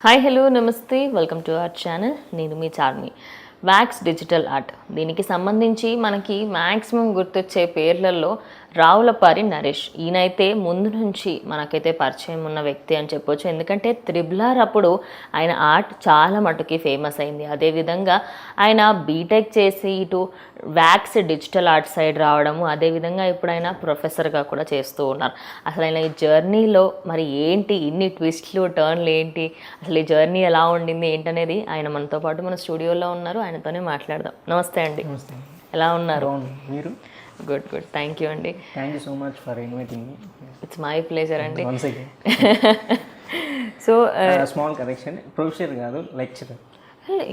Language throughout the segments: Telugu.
హాయ్ హలో నమస్తే వెల్కమ్ టు అవర్ ఛానల్. నేను మీ చార్మి. వ్యాక్స్ డిజిటల్ ఆర్ట్ దీనికి సంబంధించి మనకి మ్యాక్సిమం గుర్తొచ్చే పేర్లలో రావులపారి నరేష్. ఈయనైతే ముందు నుంచి మనకైతే పరిచయం ఉన్న వ్యక్తి అని చెప్పొచ్చు. ఎందుకంటే త్రిబులార్ అప్పుడు ఆయన ఆర్ట్ చాలా మటుకి ఫేమస్ అయింది. అదేవిధంగా ఆయన బీటెక్ చేసి ఇటు వ్యాక్స్ డిజిటల్ ఆర్ట్ సైడ్ రావడము, అదేవిధంగా ఇప్పుడు ఆయన ప్రొఫెసర్గా కూడా చేస్తూ ఉన్నారు. అసలు ఆయన ఈ జర్నీలో మరి ఏంటి ఇన్ని ట్విస్ట్లు టర్న్లు ఏంటి, అసలు ఈ జర్నీ ఎలా ఉండింది ఏంటనేది ఆయన మనతో పాటు మన స్టూడియోలో ఉన్నారు. ఆయనతోనే మాట్లాడదాం. నమస్తే అండి, ఎలా ఉన్నారు? మీరు? గుడ్ గుడ్, థ్యాంక్ యూ అండి. Thank you so much for inviting me. It's my pleasure అండి. Once again. So small correction, professor కాదు, లెక్చరర్.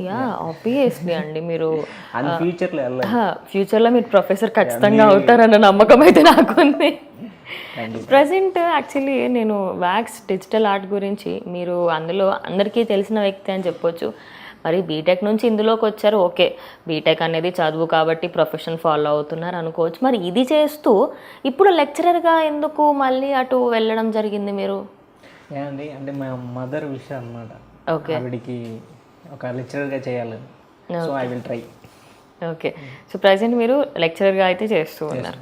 యా ఆబ్వియస్లీ అండి, మీరు అది ఫ్యూచర్లో వెళ్ళాలి. ఫ్యూచర్లో మీరు ప్రొఫెసర్ ఖచ్చితంగా అవుతారన్న నమ్మకం అయితే నాకు ఉంది. ప్రజెంట్ యాక్చువల్లీ నేను వ్యాక్స్ డిజిటల్ ఆర్ట్ గురించి, మీరు అందులో అందరికీ తెలిసిన వ్యక్తి అని చెప్పొచ్చు. మరి బీటెక్ నుంచి ఇందులోకి వచ్చారు, ఓకే, బీటెక్ అనేది చదువు కాబట్టి ప్రొఫెషన్ ఫాలో అవుతున్నారు అనుకోవచ్చు. మరి ఇది చేస్తూ ఇప్పుడు లెక్చరర్గా ఎందుకు మళ్ళీ అటు వెళ్ళడం జరిగింది మీరు? అండి, అంటే మా మదర్ విషయం అన్నమాట. ఓకే, ఆవిడికి ఒక లెక్చరర్గా చేయాలని, so I will try. Okay, so present మీరు లెక్చరర్గా అయితే చేస్తూ ఉన్నారు.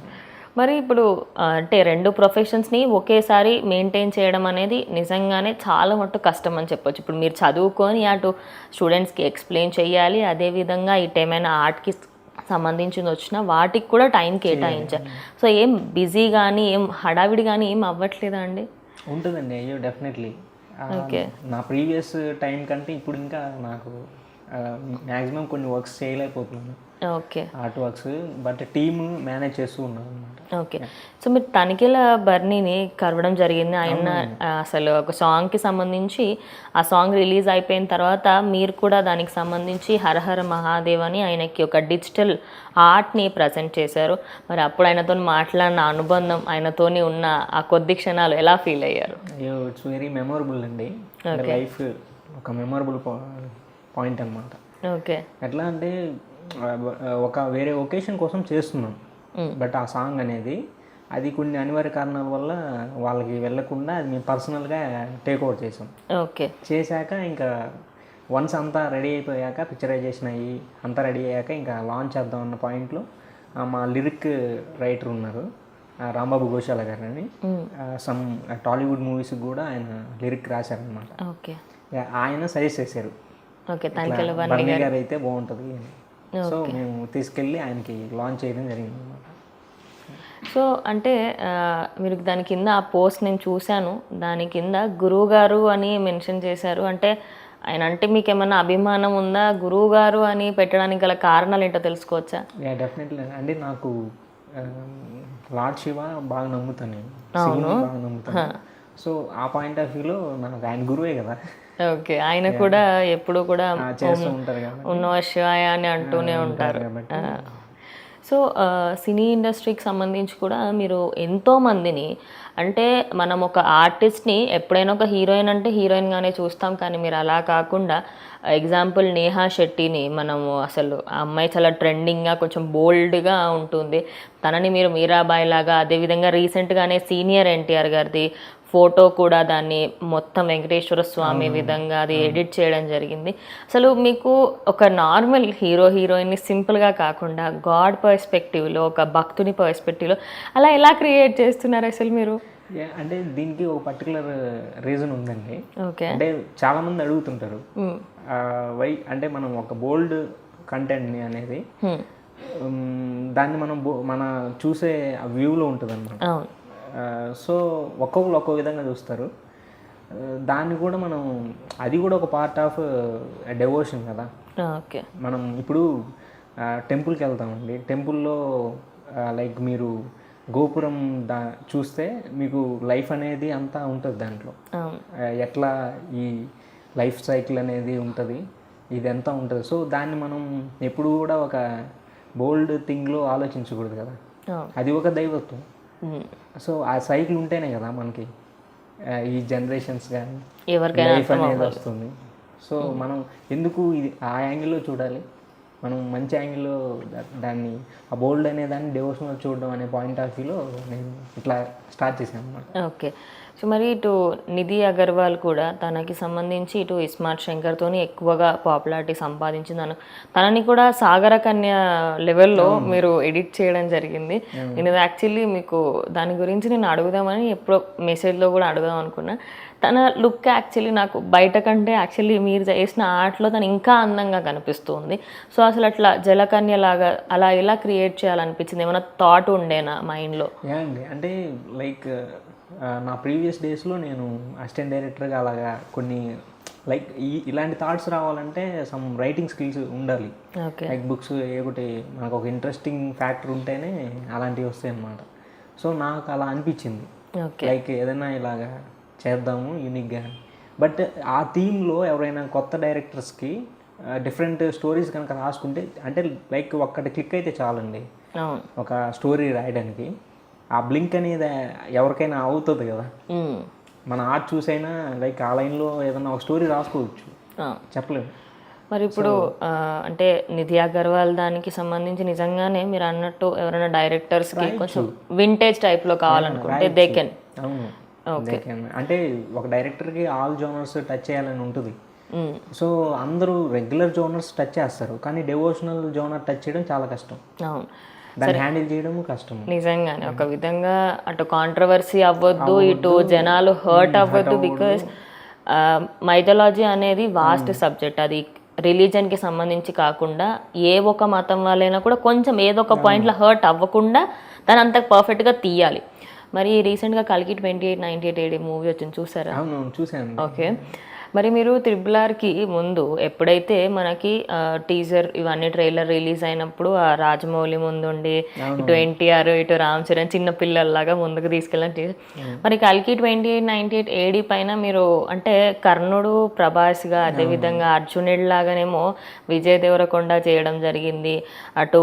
మరి ఇప్పుడు అంటే రెండు ప్రొఫెషన్స్ని ఒకేసారి మెయింటైన్ చేయడం అనేది నిజంగానే చాలా మట్టు కష్టం అని చెప్పొచ్చు. ఇప్పుడు మీరు చదువుకొని అటు స్టూడెంట్స్కి ఎక్స్ప్లెయిన్ చేయాలి, అదేవిధంగా ఇటు ఏమైనా ఆర్ట్కి సంబంధించింది వచ్చినా వాటికి కూడా టైం కేటాయించాలి. సో ఏం బిజీ కానీ ఏం హడావిడి కానీ ఏం అవ్వట్లేదా అండి? ఉంటుందండి, అయ్యో డెఫినెట్లీ. ఓకే, నా ప్రీవియస్ టైం కంటే ఇప్పుడు ఇంకా నాకు మ్యాక్సిమం కొన్ని వర్క్స్ చేయలేకపోతున్నాను. Okay, art works, but team manage చేస్తూ ఉన్నాను అనమాట. ఓకే, సో మీరు తనిఖీల బర్నీని కలవడం జరిగింది. ఆయన అసలు ఒక సాంగ్కి సంబంధించి ఆ సాంగ్ రిలీజ్ అయిపోయిన తర్వాత మీరు కూడా దానికి సంబంధించి హరహర మహాదేవ్ అని ఆయనకి ఒక డిజిటల్ ఆర్ట్ని ప్రజెంట్ చేశారు. మరి అప్పుడు ఆయనతో మాట్లాడిన అనుబంధం, ఆయనతోని ఉన్న ఆ కొద్ది క్షణాలు ఎలా ఫీల్ అయ్యారు? అయ్యో, ఇట్స్ వెరీ మెమొరబుల్ అండి. లైఫ్ ఒక మెమొరబుల్ పాయింట్ అనమాట. ఓకే, ఎట్లా అంటే ఒక వేరే ఒకేషన్ కోసం చేస్తున్నాం, బట్ ఆ సాంగ్ అనేది అది కొన్ని అనివార్య కారణాల వల్ల వాళ్ళకి వెళ్ళకుండా అది మేము పర్సనల్గా టేక్ ఓవర్ చేసాం. ఓకే, చేశాక ఇంకా వన్స్ అంతా రెడీ అయిపోయాక, పిక్చరైజేషన్ అయ్యి అంతా రెడీ అయ్యాక ఇంకా లాంచ్ చేద్దాం అన్న పాయింట్లో మా లిరిక్ రైటర్ ఉన్నారు, రాంబాబు ఘోషాల గారు అని. సమ్ టాలీవుడ్ మూవీస్కి కూడా ఆయన లిరిక్ రాశారనమాట. ఓకే, ఆయన సజెస్ట్ చేశారు, ఓకే, బన్నీ గారు అయితే బాగుంటుంది అని. సో మేము తీసుకెళ్ళి ఆయనకి లాంచ్ చేయడం జరిగింది అనమాట. సో అంటే మీరు దాని కింద ఆ పోస్ట్ నేను చూశాను, దాని కింద గురువు గారు అని మెన్షన్ చేశారు. అంటే ఆయన అంటే మీకు ఏమన్నా అభిమానం ఉందా? గురువు గారు అని పెట్టడానికి గల కారణాలు ఏంటో తెలుసుకోవచ్చా? డెఫినెట్లీ అండి, నాకు లార్డ్ శివ బాగా నమ్ముతాను, నేను బాగా నమ్ముతాను. సో ఆ పాయింట్ ఆఫ్ వ్యూలో నాకు ఆయన గురువే కదా. ఓకే, ఆయన కూడా ఎప్పుడు కూడా చేస్తూ ఉంటారు కదా, ఉన్న శివాయ అని అంటూనే ఉంటారు. సో సినీ ఇండస్ట్రీకి సంబంధించి కూడా మీరు ఎంతోమందిని, అంటే మనం ఒక ఆర్టిస్ట్ని ఎప్పుడైనా ఒక హీరోయిన్ అంటే హీరోయిన్గానే చూస్తాం, కానీ మీరు అలా కాకుండా ఎగ్జాంపుల్ నేహా శెట్టిని మనము అసలు ఆ అమ్మాయి చాలా ట్రెండింగ్గా కొంచెం బోల్డ్గా ఉంటుంది, తనని మీరు మీరాబాయి లాగా, అదేవిధంగా రీసెంట్గానే సీనియర్ ఎన్టీఆర్ గారిది ఫోటో కూడా దాన్ని మొత్తం వెంకటేశ్వర స్వామి విధంగా అది ఎడిట్ చేయడం జరిగింది. అసలు మీకు ఒక నార్మల్ హీరో హీరోయిన్ని సింపుల్గా కాకుండా గాడ్ పర్స్పెక్టివ్లో, ఒక భక్తుని పర్స్పెక్టివ్లో అలా ఎలా క్రియేట్ చేస్తున్నారు అసలు మీరు? అంటే దీనికి ఒక పర్టికులర్ రీజన్ ఉందండి. ఓకే, అంటే చాలామంది అడుగుతుంటారు వై అంటే మనం ఒక బోల్డ్ కంటెంట్ని అనేది దాన్ని మనం మన చూసే వ్యూలో ఉంటుంది అన్నమాట. సో ఒక్కొక్కరు ఒక్కో విధంగా చూస్తారు దాన్ని కూడా. మనం అది కూడా ఒక పార్ట్ ఆఫ్ డెవోషన్ కదా. ఓకే, మనం ఇప్పుడు టెంపుల్కి వెళ్తామండి, టెంపుల్లో లైక్ మీరు గోపురం చూస్తే మీకు లైఫ్ అనేది అంతా ఉంటుంది దాంట్లో, ఎట్లా ఈ లైఫ్ సైకిల్ అనేది ఉంటుంది, ఇది ఎంత ఉంటుంది. సో దాన్ని మనం ఎప్పుడు కూడా ఒక బోల్డ్ థింగ్లో ఆలోచించకూడదు కదా, అది ఒక దైవత్వం. సో ఆ సైకిల్ ఉంటేనే కదా మనకి ఈ జనరేషన్స్ కానీ లైఫ్ అనేది వస్తుంది. సో మనం ఎందుకు ఇది ఆ యాంగిల్లో చూడాలి, మనం మంచి యాంగిల్లో దాన్ని ఆ బోల్డ్ అనే దాన్ని డివోషనల్ చూడడం అనే పాయింట్ ఆఫ్ వ్యూలో నేను ఇట్లా స్టార్ట్ చేశాను అన్నమాట. ఓకే, సో మరి ఇటు నిధి అగర్వాల్ కూడా తనకి సంబంధించి ఇటు ఇస్మార్ట్ శంకర్తోని ఎక్కువగా పాపులారిటీ సంపాదించింది. తనని కూడా సాగర కన్య లెవెల్లో మీరు ఎడిట్ చేయడం జరిగింది. నేను యాక్చువల్లీ మీకు దాని గురించి నేను అడుగుదామని ఎప్పుడో మెసేజ్లో కూడా అడుగుదాం అనుకున్నా. తన లుక్ యాక్చువల్లీ నాకు బయట కంటే యాక్చువల్లీ మీరు చేసిన ఆర్ట్లో తను ఇంకా అందంగా కనిపిస్తుంది. సో అసలు అట్లా జలకన్యలాగా అలా ఎలా క్రియేట్ చేయాలనిపించింది? ఏమైనా థాట్ ఉండేనా మైండ్లో? అండి అంటే లైక్ నా ప్రీవియస్ డేస్లో నేను అసిస్టెంట్ డైరెక్టర్గా అలాగా కొన్ని లైక్ ఇలాంటి థాట్స్ రావాలంటే సమ్ రైటింగ్ స్కిల్స్ ఉండాలి. లైక్ బుక్స్ ఒకటి మనకు ఒక ఇంట్రెస్టింగ్ ఫ్యాక్టర్ ఉంటేనే అలాంటివి వస్తాయి అన్నమాట. సో నాకు అలా అనిపించింది, లైక్ ఏదైనా ఇలాగా చేద్దాము యూనిక్గా. బట్ ఆ థీమ్లో ఎవరైనా కొత్త డైరెక్టర్స్కి డిఫరెంట్ స్టోరీస్ కనుక రాసుకుంటే అంటే లైక్ ఒక్కటి క్లిక్ అయితే చాలండి ఒక స్టోరీ రాయడానికి. ఆ బ్లింక్ అనేది ఎవరికైనా అవుతుంది కదా, మన ఆర్ట్ చూసైనా లైక్ ఆ లైన్లో ఏదైనా ఒక స్టోరీ రాసుకోవచ్చు, చెప్పలేము. మరి ఇప్పుడు అంటే నిధి అగర్వాల్ దానికి సంబంధించి నిజంగానే మీరు అన్నట్టు ఎవరైనా డైరెక్టర్స్కి కొంచెం వింటేజ్ టైప్లో కావాలనుకుంటే దే కెన్. అవును, అంటే ఒక డైరెక్టర్కి ఆల్ జోనర్స్ టచ్ చేయాలని ఉంటుంది. సో అందరూ రెగ్యులర్ జోనర్స్ టచ్ చేస్తారు, కానీ డివోషనల్ జోనర్ టచ్ చేయడం చాలా కష్టం. అవును, దాన్ని హ్యాండిల్ చేయడం కష్టం. నిజంగానే ఒక విధంగా అటు కాంట్రవర్సీ అవ్వద్దు, ఇటు జనాలు హర్ట్ అవ్వద్దు. బికాజ్ మైథాలజీ అనేది వాస్ట్ సబ్జెక్ట్. అది రిలీజన్కి సంబంధించి కాకుండా ఏ ఒక మతం వాళ్ళైనా కూడా కొంచెం ఏదో ఒక పాయింట్లో హర్ట్ అవ్వకుండా దాన్ని అంత పర్ఫెక్ట్గా తీయాలి. మరి రీసెంట్గా కల్కి 2898 మూవీ వచ్చింది, చూసారా? అవును, చూసాను. ఓకే, మరి మీరు RRRకి ముందు ఎప్పుడైతే మనకి టీజర్ ఇవన్నీ ట్రైలర్ రిలీజ్ అయినప్పుడు ఆ రాజమౌళి ముందుండి ఇటు ఎన్టీఆర్ ఇటు రామ్ చరణ్ చిన్న పిల్లల్లాగా ముందుకు తీసుకెళ్ళి, మరి కల్కి 2898 AD పైన మీరు అంటే కర్ణుడు ప్రభాస్గా, అదేవిధంగా అర్జునుడి లాగానేమో విజయ్ దేవరకొండ చేయడం జరిగింది, అటు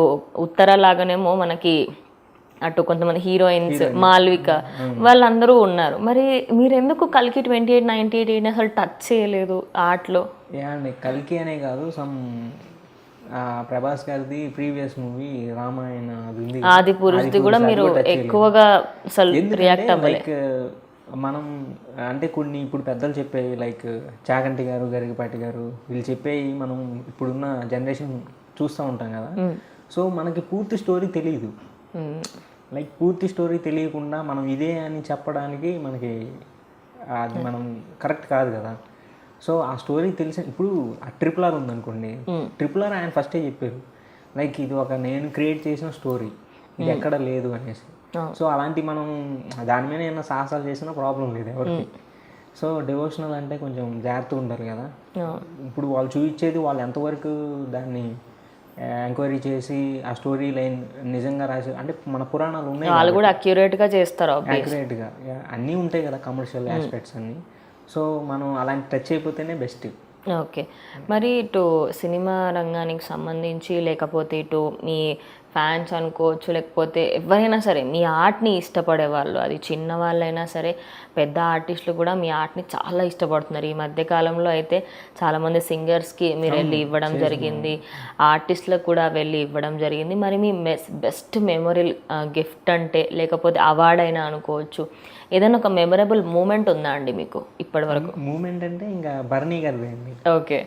ఉత్తర లాగానేమో మనకి అటు కొంతమంది హీరోయిన్స్ మాల్విక వాళ్ళందరూ ఉన్నారు. మరి మీరు ఎందుకు కల్కి 2898 అసలు టచ్ చేయలేదు ఆర్ట్లో? అండి కల్కి అనే కాదు, సమ్ ప్రభాస్ గారిది ప్రీవియస్ మూవీ రామాయణ ఆది పురుషుది కూడా మీరు ఎక్కువగా అసలు రియాక్ట్ అవ్వలేదు. లైక్ మనం అంటే కొన్ని ఇప్పుడు పెద్దలు చెప్పేవి లైక్ చాగంటి గారు, గరికపాటి గారు వీళ్ళు చెప్పేవి మనం ఇప్పుడున్న జనరేషన్ చూస్తూ ఉంటాం కదా. సో మనకి పూర్తి స్టోరీ తెలియదు. లైక్ పూర్తి స్టోరీ తెలియకుండా మనం ఇదే అని చెప్పడానికి మనకి అది మనం కరెక్ట్ కాదు కదా. సో ఆ స్టోరీ తెలిసి ఇప్పుడు ఆ RRR ఉందనుకోండి, RRR ఆయన ఫస్టే చెప్పారు లైక్ ఇది ఒక నేను క్రియేట్ చేసిన స్టోరీ, ఇది ఎక్కడ లేదు అనేసి. సో అలాంటి మనం దాని మీద ఏమైనా సాహసాలు చేసినా ప్రాబ్లం లేదు ఎవరికి. సో డివోషనల్ అంటే కొంచెం జాగ్రత్తగా ఉంటారు కదా. ఇప్పుడు వాళ్ళు చూపించేది వాళ్ళు ఎంతవరకు దాన్ని ఎంక్వైరీ చేసి ఆ స్టోరీ లైన్ నిజంగా రాసి, అంటే మన పురాణాలు ఉన్నాయి వాళ్ళు కూడా అక్యురేట్గా చేస్తారు, యాక్యురేట్గా అన్నీ ఉంటాయి కదా కమర్షియల్ ఆస్పెక్ట్స్ అన్నీ. సో మనం అలాంటి టచ్ అయిపోతేనే బెస్ట్. ఓకే, మరి ఇటు సినిమా రంగానికి సంబంధించి లేకపోతే ఇటు మీ ఫ్యాన్స్ అనుకోవచ్చు, లేకపోతే ఎవరైనా సరే మీ ఆర్ట్ని ఇష్టపడే వాళ్ళు, అది చిన్న వాళ్ళైనా సరే పెద్ద ఆర్టిస్టులు కూడా మీ ఆర్ట్ని చాలా ఇష్టపడుతున్నారు. ఈ మధ్యకాలంలో అయితే చాలామంది సింగర్స్కి మీరు వెళ్ళి ఇవ్వడం జరిగింది, ఆర్టిస్టులకు కూడా వెళ్ళి ఇవ్వడం జరిగింది. మరి మీ బెస్ట్ మెమొరల్ గిఫ్ట్ అంటే లేకపోతే అవార్డ్ అయినా అనుకోవచ్చు, ఏదైనా ఒక మెమరబుల్ మూమెంట్ ఉందా అండి మీకు ఇప్పటి వరకు? మూమెంట్ అంటే ఇంకా బర్నీ గారిది అండి. ఓకే,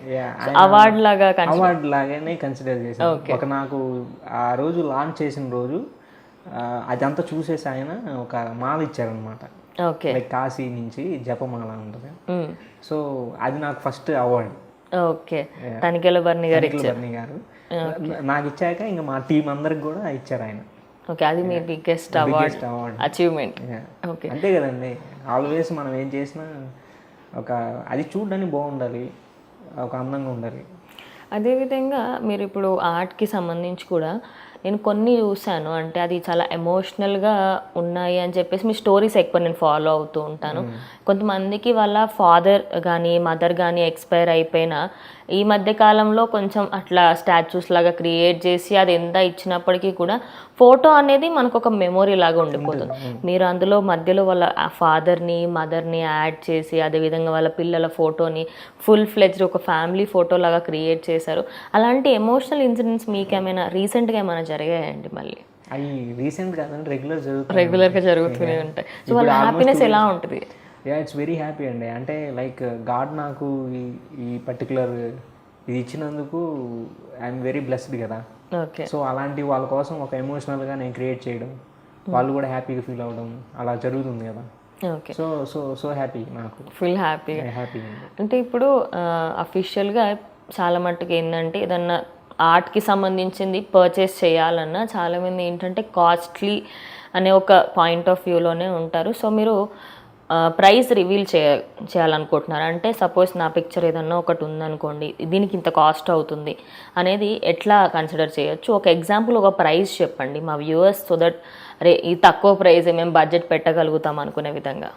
అవార్డ్ లాగా అవార్డ్ లాగానే కన్సిడర్ చేశాను. ఒక నాకు ఆ రోజు లాంచ్ చేసిన రోజు అదంతా చూసేసి ఆయన ఒక మాల ఇచ్చారనమాట. ఓకే, లైక్ కాశీ నుంచి జపమాల ఉంటుంది. సో అది నాకు ఫస్ట్ అవార్డు. ఓకే, తనికెళ్ళ బర్నీ గారు నాకు ఇచ్చాక ఇంకా మా టీం అందరికి కూడా ఇచ్చారు ఆయన. ఓకే, అది మీ బిగ్గెస్ట్ అవార్డ్ అచీవ్మెంట్. ఓకే, అంతే కదండి. ఆల్వేస్ మనం ఏం చేసినా ఒక అది చూడడానికి బాగుండాలి, ఒక అందంగా ఉండాలి. అదేవిధంగా మీరు ఇప్పుడు ఆర్ట్కి సంబంధించి కూడా నేను కొన్ని చూశాను, అంటే అది చాలా ఎమోషనల్గా ఉన్నాయి అని చెప్పేసి మీ స్టోరీస్ ఎక్కువ నేను ఫాలో అవుతూ ఉంటాను. కొంతమందికి వాళ్ళ ఫాదర్ కానీ మదర్ కానీ ఎక్స్పైర్ అయిపోయినా ఈ మధ్య కాలంలో కొంచెం అట్లా స్టాచ్యూస్ లాగా క్రియేట్ చేసి అది ఎంత ఇచ్చినప్పటికీ కూడా ఫోటో అనేది మనకు ఒక మెమొరీ లాగా ఉండిపోతుంది. మీరు అందులో మధ్యలో వాళ్ళ ఫాదర్ని మదర్ని యాడ్ చేసి అదేవిధంగా వాళ్ళ పిల్లల ఫోటోని ఫుల్ ఫ్లెజ్డ్ ఒక ఫ్యామిలీ ఫోటో లాగా క్రియేట్ చేశారు. అలాంటి ఎమోషనల్ ఇన్సిడెంట్స్ మీకేమైనా రీసెంట్గా ఏమైనా జరిగాయండి? మళ్ళీ అవి రీసెంట్ కాదండి, రెగ్యులర్గా జరుగుతూనే ఉంటాయి. సో వాళ్ళ హ్యాపీనెస్ ఎలా ఉంటుంది? ఇట్స్ వెరీ హ్యాపీ అండి. అంటే లైక్ గాడ్ నాకు ఈ ఈ పర్టికులర్ ఇది ఇచ్చినందుకు ఐఎమ్ వెరీ బ్లెస్డ్ కదా. ఓకే. సో అలాంటి వాళ్ళ కోసం ఒక ఎమోషనల్గా నేను క్రియేట్ చేయడం, వాళ్ళు కూడా హ్యాపీగా ఫీల్ అవ్వడం అలా జరుగుతుంది కదా. Okay. So so so happy, నాకు ఫుల్ హ్యాపీ. హ్యాపీ. అంటే ఇప్పుడు అఫీషియల్గా చాలా మట్టుకు ఏంటంటే ఏదన్నా ఆర్ట్కి సంబంధించింది పర్చేస్ చేయాలన్నా చాలామంది ఏంటంటే కాస్ట్లీ అనే ఒక పాయింట్ ఆఫ్ వ్యూలోనే ఉంటారు. సో మీరు ప్రైస్ రివీల్ చేయాలనుకుంటున్నారు అంటే సపోజ్ నా పిక్చర్ ఏదన్నా ఒకటి ఉందనుకోండి, దీనికి ఇంత కాస్ట్ అవుతుంది అనేది ఎట్లా కన్సిడర్ చేయొచ్చు? ఒక ఎగ్జాంపుల్, ఒక ప్రైస్ చెప్పండి మా వ్యూవర్స్, సో దట్ అరే ఈ తక్కువ ప్రైస్ మేము బడ్జెట్ పెట్టగలుగుతాం అనుకునే విధంగా.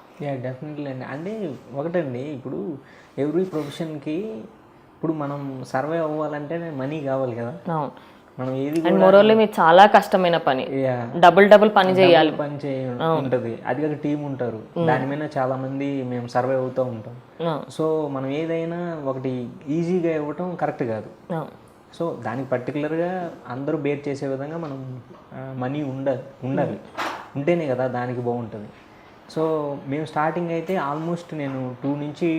డెఫినెట్లీ అండి. అంటే ఒకటండి, ఇప్పుడు ఎవ్రీ ప్రొఫెషన్కి ఇప్పుడు మనం సర్వే అవ్వాలంటే మనీ కావాలి కదా. అవును. మనం ఏది అండ్ మోరోల్లీ మీరు చాలా కష్టమైన పని, డబుల్ పని చేయాలి, పని ఉంటుంది. అది కాక టీం ఉంటారు, దాని మీద చాలా మంది మేము సర్వే అవుతూ ఉంటాం. సో మనం ఏదైనా ఒకటి ఈజీగా ఇవ్వటం కరెక్ట్ కాదు. సో దానికి పర్టికులర్గా అందరూ బేర్ చేసే విధంగా మనం మనీ ఉండాలి, ఉంటేనే కదా దానికి బాగుంటుంది. సో మేము స్టార్టింగ్ అయితే ఆల్మోస్ట్ నేను 2 నుంచి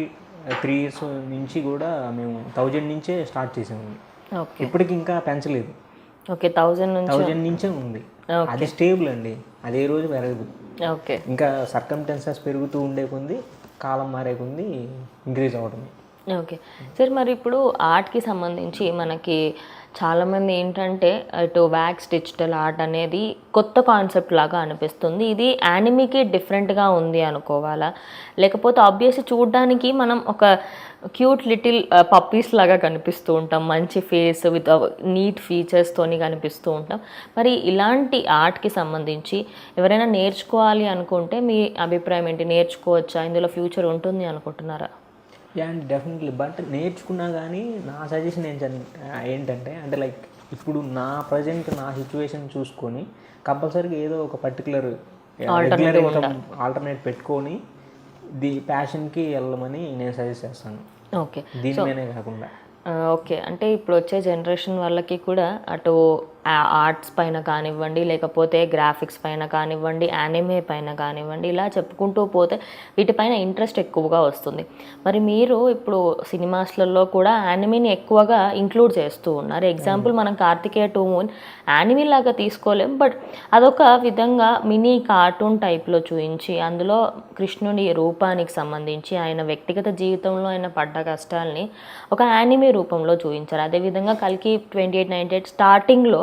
3 years నుంచి కూడా మేము 1000 నుంచే స్టార్ట్ చేసాము. ఇప్పటికి ఇంకా పెంచలేదు. ఓకే. 1000 నుంచే ఉంది. అది స్టేబుల్ అండి, అది ఏ రోజు పెరగదు. ఓకే. ఇంకా సర్కమ్స్టాన్సెస్ పెరుగుతూ ఉండే కొంది, కాలం మారే కొంది ఇంక్రీజ్ అవ్వడమే. Okay sir. మరి ఇప్పుడు ఆర్ట్కి సంబంధించి మనకి చాలామంది ఏంటంటే ఇటు వ్యాక్స్ డిజిటల్ ఆర్ట్ అనేది కొత్త కాన్సెప్ట్ లాగా అనిపిస్తుంది. ఇది యానిమీకి డిఫరెంట్గా ఉంది అనుకోవాలా, లేకపోతే ఆబ్వియస్లీ చూడడానికి మనం ఒక క్యూట్ లిటిల్ పప్పీస్ లాగా కనిపిస్తూ ఉంటాం, మంచి ఫేస్ విత్ నీట్ ఫీచర్స్తోని కనిపిస్తూ ఉంటాం. మరి ఇలాంటి ఆర్ట్కి సంబంధించి ఎవరైనా నేర్చుకోవాలి అనుకుంటే మీ అభిప్రాయం ఏంటి? నేర్చుకోవచ్చా? ఇందులో ఫ్యూచర్ ఉంటుంది అనుకుంటున్నారా? And definitely. బట్ నేర్చుకున్నా కానీ నా సజెషన్ ఏంటంటే అంటే లైక్ ఇప్పుడు నా ప్రజెంట్ నా సిచ్యువేషన్ చూసుకొని కంపల్సరీగా ఏదో ఒక పర్టికులర్ రెగ్యులర్ ఇన్కమ్ ఆల్టర్నేట్ పెట్టుకొని ప్యాషన్కి వెళ్ళమని నేను సజెస్ట్ చేస్తాను. ఓకే. దీని మీదే కాకుండా. ఓకే. అంటే ఇప్పుడు వచ్చే జనరేషన్ వాళ్ళకి కూడా అటు ఆర్ట్స్ పైన కానివ్వండి, లేకపోతే గ్రాఫిక్స్ పైన కానివ్వండి, యానిమే పైన కానివ్వండి, ఇలా చెప్పుకుంటూ పోతే వీటిపైన ఇంట్రెస్ట్ ఎక్కువగా వస్తుంది. మరి మీరు ఇప్పుడు సినిమాస్లలో కూడా యానిమేని ఎక్కువగా ఇంక్లూడ్ చేస్తూ ఉన్నారు. ఎగ్జాంపుల్ మనం కార్తికేయ 2 మూవీ యానిమే లాగా తీసుకోలేం, బట్ అదొక విధంగా మినీ కార్టూన్ టైప్లో చూపించి అందులో కృష్ణుడి రూపానికి సంబంధించి ఆయన వ్యక్తిగత జీవితంలో ఆయన పడ్డ కష్టాలని ఒక యానిమే రూపంలో చూపించారు. అదేవిధంగా కల్కి 2898 స్టార్టింగ్లో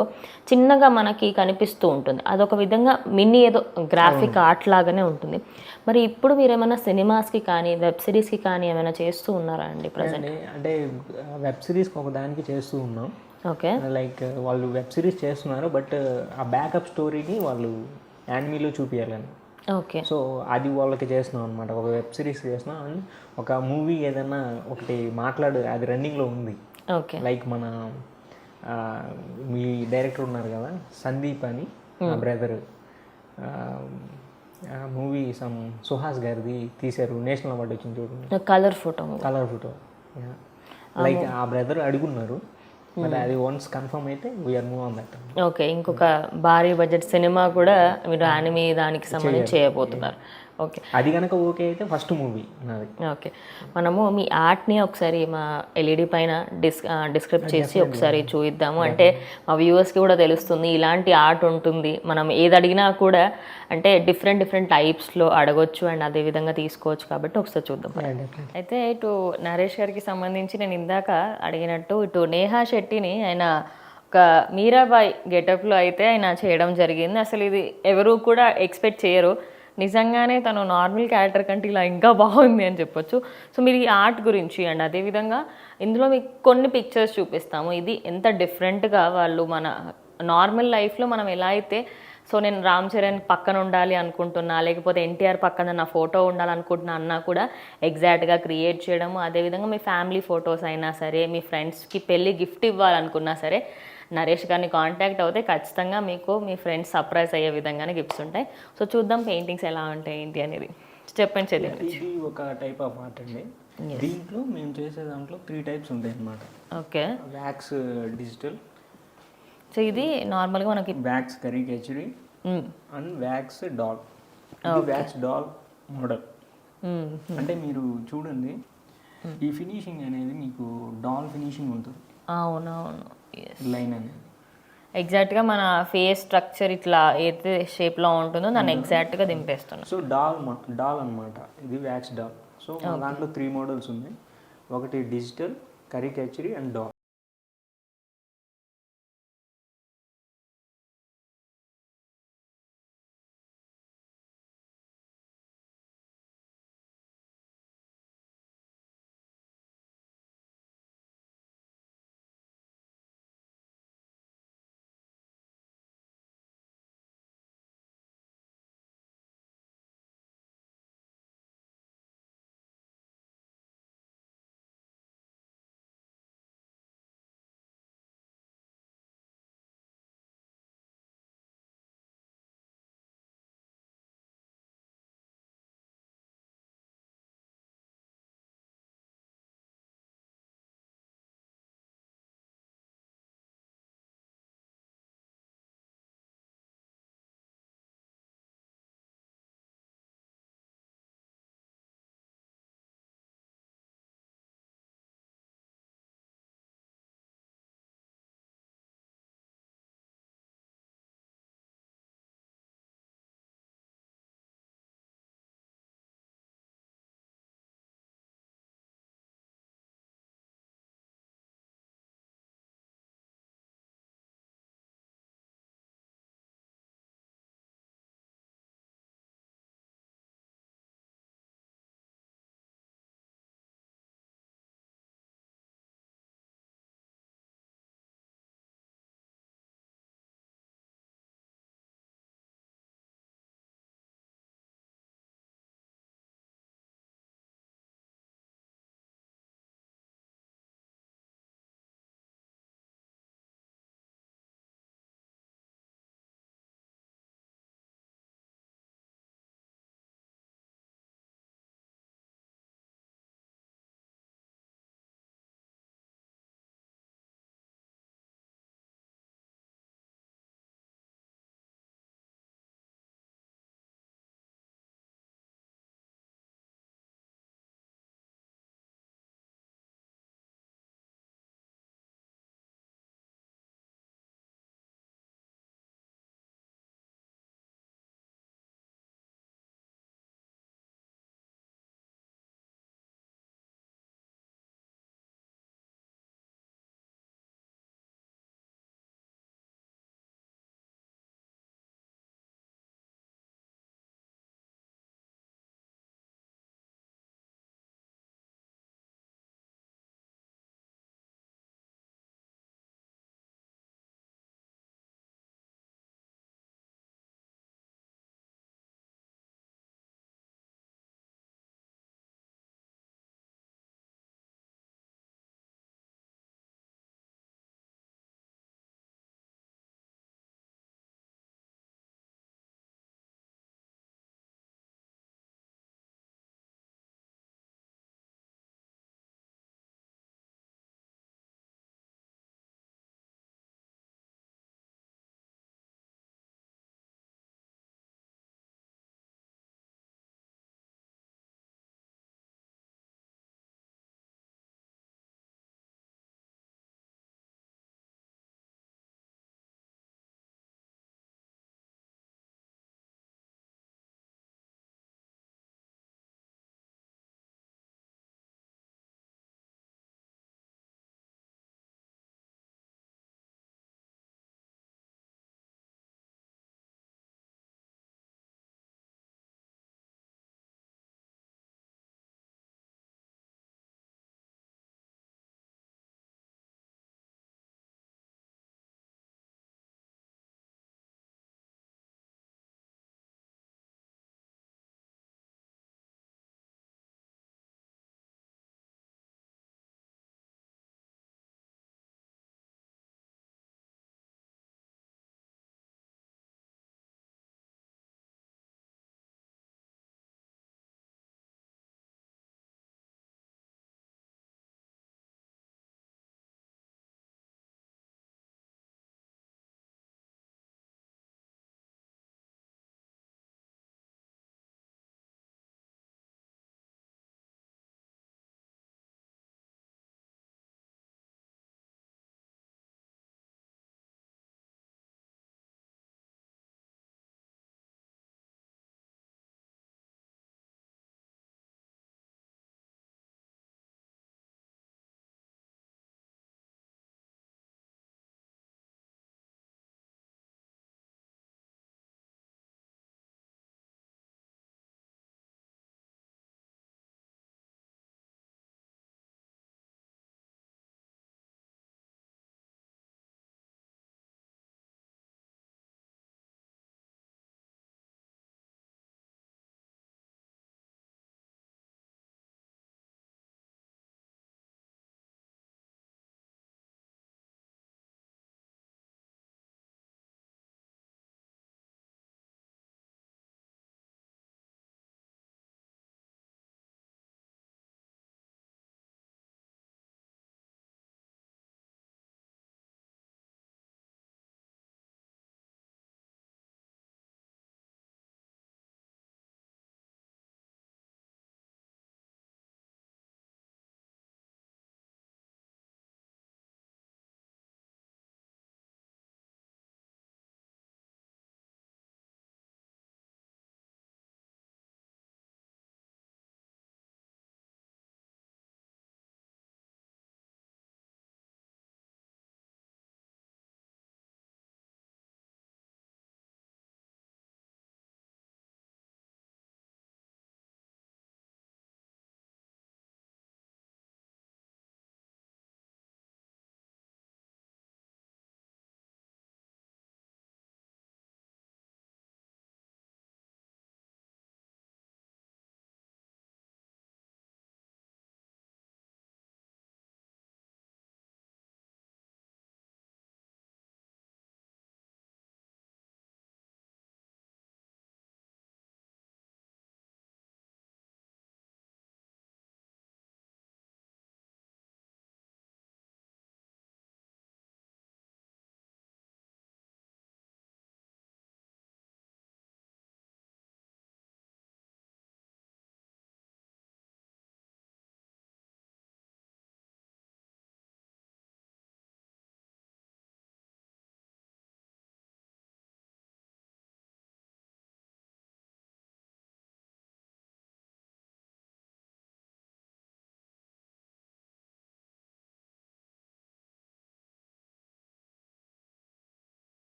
చిన్నగా మనకి కనిపిస్తూ ఉంటుంది, అదొక విధంగా మినీ ఏదో గ్రాఫిక్ ఆర్ట్ లాగానే ఉంటుంది. మరి ఇప్పుడు మీరు ఏమైనా సినిమాస్కి కానీ వెబ్ సిరీస్కి కానీ ఏమైనా చేస్తూ ఉన్నారా అండి ప్రజెంట్? అంటే వెబ్ సిరీస్కి ఒక దానికి చేస్తూ ఉన్నాం. ఓకే. లైక్ వాళ్ళు వెబ్ సిరీస్ చేస్తున్నారు, బట్ ఆ బ్యాకప్ స్టోరీని వాళ్ళు యానిమీలో చూపించాలని. ఓకే. సో అది వాళ్ళకి చేస్తున్నాం అనమాట. ఒక వెబ్ సిరీస్ చేస్తున్నాం అండ్ ఒక మూవీ ఏదైనా ఒకటి అది రన్నింగ్లో ఉంది. ఓకే. లైక్ మన మీ డైరెక్టర్ ఉన్నారు కదా సందీప్ అని, ఆ బ్రదర్, మూవీ సుహాస్ గారిది తీశారు, నేషనల్ అవార్డు వచ్చింది చూడండి, కలర్ ఫోటో. లైక్ ఆ బ్రదర్ అడుగున్నారు, బట్ అది వన్స్ కన్ఫర్మ్ అయితే we are move on that. Okay. ఇంకొక భారీ బడ్జెట్ సినిమా కూడా మీరు యానిమే దానికి సంబంధించి చేయబోతున్నారు. ఓకే. అది కనుక ఓకే అయితే ఫస్ట్ మూవీ నాది. ఓకే. మనము మీ ఆర్ట్ని ఒకసారి మా ఎల్ఈడి పైన డిస్క్రైబ్ చేసి ఒకసారి చూద్దాము, అంటే మా వ్యూవర్స్కి కూడా తెలుస్తుంది ఇలాంటి ఆర్ట్ ఉంటుంది, మనం ఏది అడిగినా కూడా అంటే డిఫరెంట్ టైప్స్లో అడగొచ్చు అండ్ అదే విధంగా తీసుకోవచ్చు, కాబట్టి ఒకసారి చూద్దాం. అయితే ఇటు నరేష్ గారికి సంబంధించి నేను ఇందాక అడిగినట్టు ఇటు నేహా శెట్టిని ఆయన ఒక మీరాబాయ్ గెటప్లో అయితే ఆయన చేయడం జరిగింది. అసలు ఇది ఎవరు కూడా ఎక్స్పెక్ట్ చేయరు, నిజంగానే తను నార్మల్ క్యారెక్టర్ కంటే ఇలా ఇంకా బాగుంది అని చెప్పొచ్చు. సో మీరు ఈ ఆర్ట్ గురించి అండ్ అదేవిధంగా ఇందులో మీకు కొన్ని పిక్చర్స్ చూపిస్తాము, ఇది ఎంత డిఫరెంట్గా వాళ్ళు మన నార్మల్ లైఫ్లో మనం ఎలా అయితే సో నేను రామ్ చరణ్ పక్కన ఉండాలి అనుకుంటున్నా, లేకపోతే ఎన్టీఆర్ పక్కన నా ఫోటో ఉండాలనుకుంటున్నా అన్నా కూడా ఎగ్జాక్ట్గా క్రియేట్ చేయడము, అదేవిధంగా మీ ఫ్యామిలీ ఫొటోస్ అయినా సరే, మీ ఫ్రెండ్స్కి పెళ్ళి గిఫ్ట్ ఇవ్వాలనుకున్నా సరే నరేష్ గారిని కాంటాక్ట్ అవుతే ఖచ్చితంగా మీకు మీ ఫ్రెండ్స్ సర్ప్రైజ్ అయ్యే విధంగానే గిఫ్ట్స్ ఉంటాయి. సో చూద్దాం పెయింటింగ్స్ ఎలా ఉంటాయి ఏంటి అనేది. చెప్పండి చెల్లి. ఇది ఒక టైప్ ఆఫ్ ఆర్ట్ అండి. దీంట్లో మేము చేసే దాంట్లో 3 types ఉంటాయి అన్నమాట. ఓకే. వ్యాక్స్ డిజిటల్, సో ఇది నార్మల్గా మనకి వ్యాక్స్ కరికేచరీ అండ్ వ్యాక్స్ డాల్. ఇది వ్యాక్స్ డాల్ మోడల్. అంటే మీరు చూడండి ఈ ఫినిషింగ్ అనేది మీకు డాల్ ఫినిషింగ్ ఉంటుంది. అవునవును, లైన్ అనేది ఎగ్జాక్ట్గా మన ఫేస్ స్ట్రక్చర్ ఇట్లా ఏదైతే షేప్లో ఉంటుందో దాన్ని ఎగ్జాక్ట్గా దింపేస్తున్నాం. సో డాల్ అనమాట, ఇది వ్యాక్స్ డాల్. సో మన దాంట్లో 3 మోడల్స్ ఉన్నాయి. ఒకటి డిజిటల్, కరికేచరీ అండ్ డాల్.